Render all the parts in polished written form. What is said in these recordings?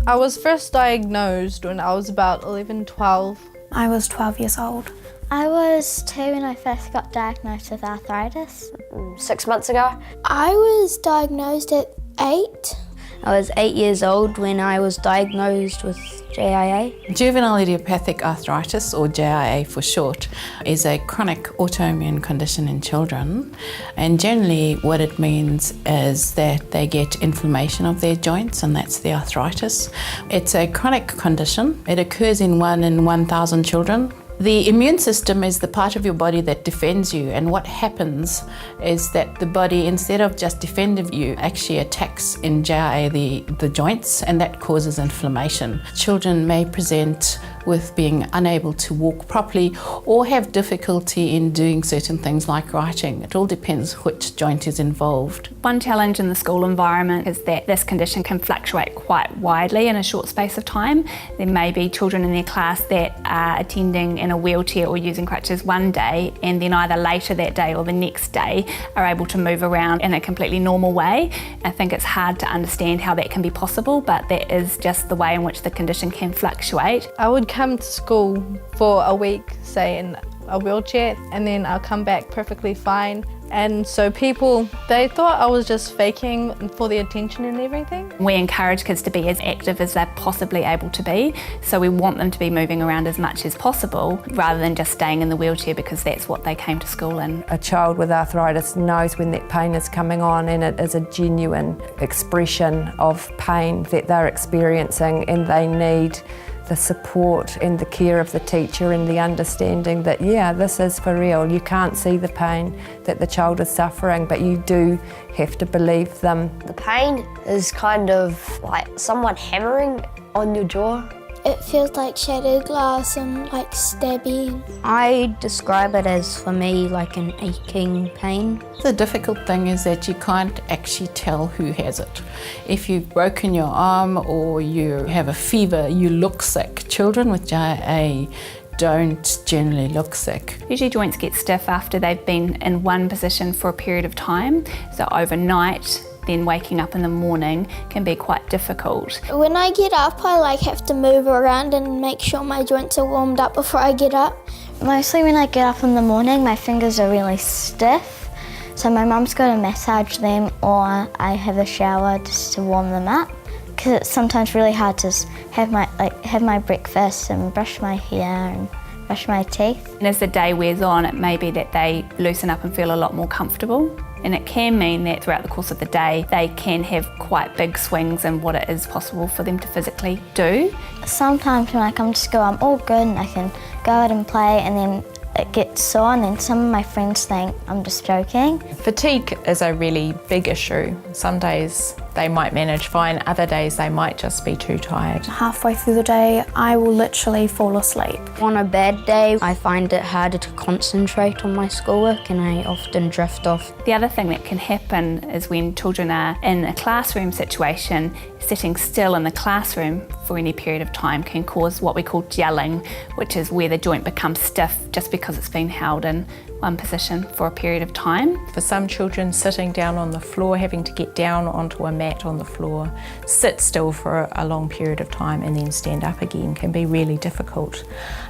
I was first diagnosed when I was about 11, 12. I was 12 years old. I was 2 when I first got diagnosed with arthritis. 6 months ago. I was diagnosed at 8. I was 8 years old when I was diagnosed with JIA. Juvenile idiopathic arthritis, or JIA for short, is a chronic autoimmune condition in children. And generally what it means is that they get inflammation of their joints, and that's the arthritis. It's a chronic condition. It occurs in 1 in 1,000 children. The immune system is the part of your body that defends you, and what happens is that the body, instead of just defending you, actually attacks in JIA the joints, and that causes inflammation. Children may present with being unable to walk properly or have difficulty in doing certain things like writing. It all depends which joint is involved. One challenge in the school environment is that this condition can fluctuate quite widely in a short space of time. There may be children in their class that are attending in a wheelchair or using crutches one day, and then either later that day or the next day are able to move around in a completely normal way. I think it's hard to understand how that can be possible, but that is just the way in which the condition can fluctuate. I would come to school for a week, say in a wheelchair, and then I'll come back perfectly fine. And so people, they thought I was just faking for the attention and everything. We encourage kids to be as active as they're possibly able to be, so we want them to be moving around as much as possible rather than just staying in the wheelchair because that's what they came to school in. A child with arthritis knows when that pain is coming on, and it is a genuine expression of pain that they're experiencing, and they need the support and the care of the teacher and the understanding that, yeah, this is for real. You can't see the pain that the child is suffering, but you do have to believe them. The pain is kind of like someone hammering on your jaw. It feels like shattered glass and like stabby. I describe it as, for me, like an aching pain. The difficult thing is that you can't actually tell who has it. If you've broken your arm or you have a fever, you look sick. Children with JIA don't generally look sick. Usually joints get stiff after they've been in one position for a period of time, so overnight, then waking up in the morning can be quite difficult. When I get up, I have to move around and make sure my joints are warmed up before I get up. Mostly when I get up in the morning, my fingers are really stiff. So my mum's got to massage them, or I have a shower just to warm them up. Because it's sometimes really hard to have my breakfast and brush my hair and brush my teeth. And as the day wears on, it may be that they loosen up and feel a lot more comfortable. And it can mean that throughout the course of the day, they can have quite big swings in what it is possible for them to physically do. Sometimes when I come to school, I'm all good and I can go out and play, and then it gets sore, and then some of my friends think I'm just joking. Fatigue is a really big issue. Some days they might manage fine, other days they might just be too tired. Halfway through the day, I will literally fall asleep. On a bad day, I find it harder to concentrate on my schoolwork, and I often drift off. The other thing that can happen is when children are in a classroom situation, sitting still in the classroom for any period of time can cause what we call gelling, which is where the joint becomes stiff just because it's been held in one position for a period of time. For some children, sitting down on the floor, having to get down onto a mat on the floor, sit still for a long period of time and then stand up again can be really difficult.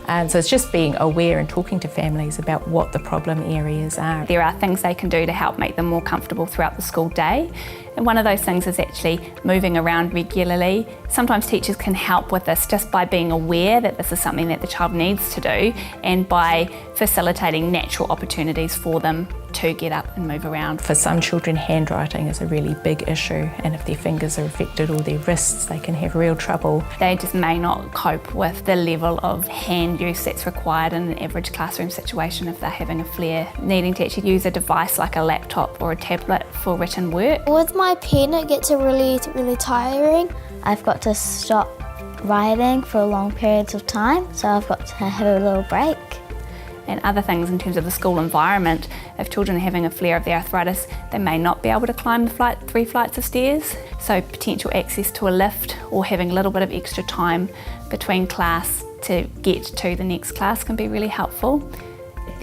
And so it's just being aware and talking to families about what the problem areas are. There are things they can do to help make them more comfortable throughout the school day. And one of those things is actually moving around regularly. Sometimes teachers can help with this just by being aware that this is something that the child needs to do, and by facilitating natural opportunities for them to get up and move around. For some children, handwriting is a really big issue, and if their fingers are affected or their wrists, they can have real trouble. They just may not cope with the level of hand use that's required in an average classroom situation if they're having a flare, needing to actually use a device like a laptop or a tablet for written work. With my pen, it gets really tiring. I've got to stop writing for long periods of time, so I've got to have a little break. And other things in terms of the school environment, if children are having a flare of the arthritis, they may not be able to climb the 3 flights of stairs, so potential access to a lift or having a little bit of extra time between class to get to the next class can be really helpful.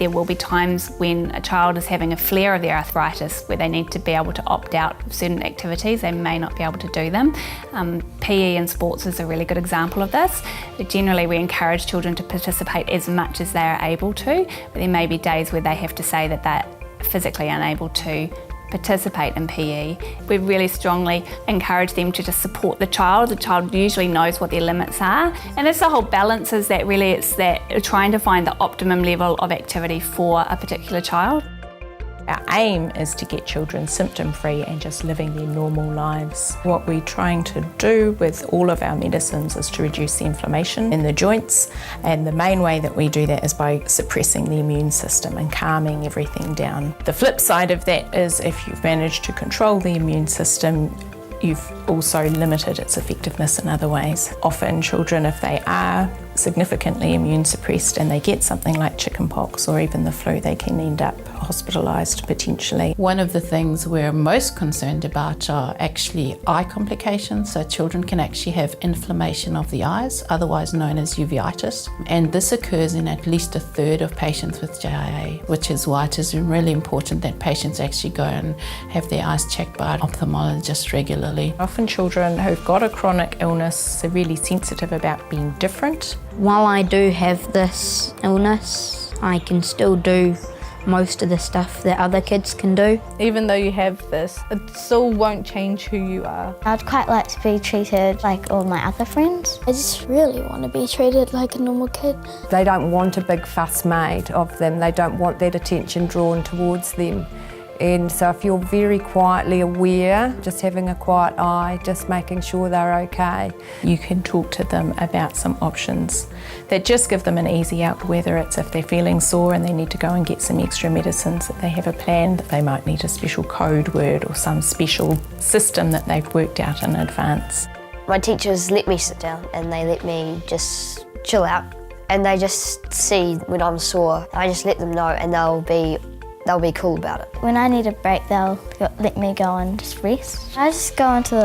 there will be times when a child is having a flare of their arthritis where they need to be able to opt out of certain activities. They may not be able to do them. PE and sports is a really good example of this. But generally we encourage children to participate as much as they are able to, but there may be days where they have to say that they're physically unable to participate in PE. We really strongly encourage them to just support the child. The child usually knows what their limits are. And it's the whole balance, is that really it's that trying to find the optimum level of activity for a particular child. Our aim is to get children symptom-free and just living their normal lives. What we're trying to do with all of our medicines is to reduce the inflammation in the joints, and the main way that we do that is by suppressing the immune system and calming everything down. The flip side of that is if you've managed to control the immune system, you've also limited its effectiveness in other ways. Often children, if they are significantly immune suppressed and they get something like chickenpox or even the flu, they can end up hospitalised potentially. One of the things we're most concerned about are actually eye complications. So children can actually have inflammation of the eyes, otherwise known as uveitis. And this occurs in at least a third of patients with JIA, which is why it is really important that patients actually go and have their eyes checked by an ophthalmologist regularly. Often children who've got a chronic illness are really sensitive about being different. While I do have this illness, I can still do most of the stuff that other kids can do. Even though you have this, it still won't change who you are. I'd quite like to be treated like all my other friends. I just really want to be treated like a normal kid. They don't want a big fuss made of them. They don't want that attention drawn towards them. And so if you're very quietly aware, just having a quiet eye, just making sure they're okay. You can talk to them about some options that just give them an easy out, whether it's if they're feeling sore and they need to go and get some extra medicines, that they have a plan, that they might need a special code word or some special system that they've worked out in advance. My teachers let me sit down and they let me just chill out, and they just see when I'm sore. I just let them know and they'll be cool about it. When I need a break, they'll let me go and just rest. I just go into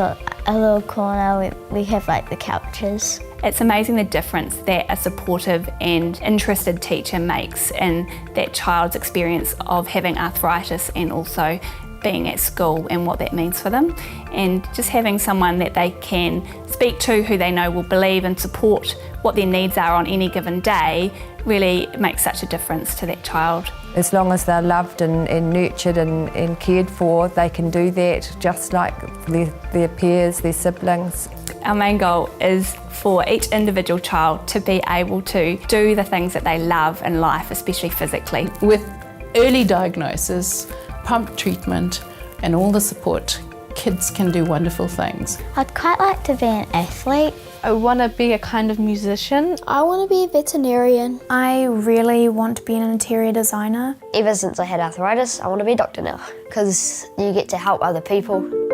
a little corner where we have like the couches. It's amazing the difference that a supportive and interested teacher makes in that child's experience of having arthritis and also being at school and what that means for them. And just having someone that they can speak to, who they know will believe and support what their needs are on any given day, really makes such a difference to that child. As long as they're loved and nurtured and cared for, they can do that just like their peers, their siblings. Our main goal is for each individual child to be able to do the things that they love in life, especially physically. With early diagnosis, pump treatment and all the support, kids can do wonderful things. I'd quite like to be an athlete. I want to be a kind of musician. I want to be a veterinarian. I really want to be an interior designer. Ever since I had arthritis, I want to be a doctor now, because you get to help other people.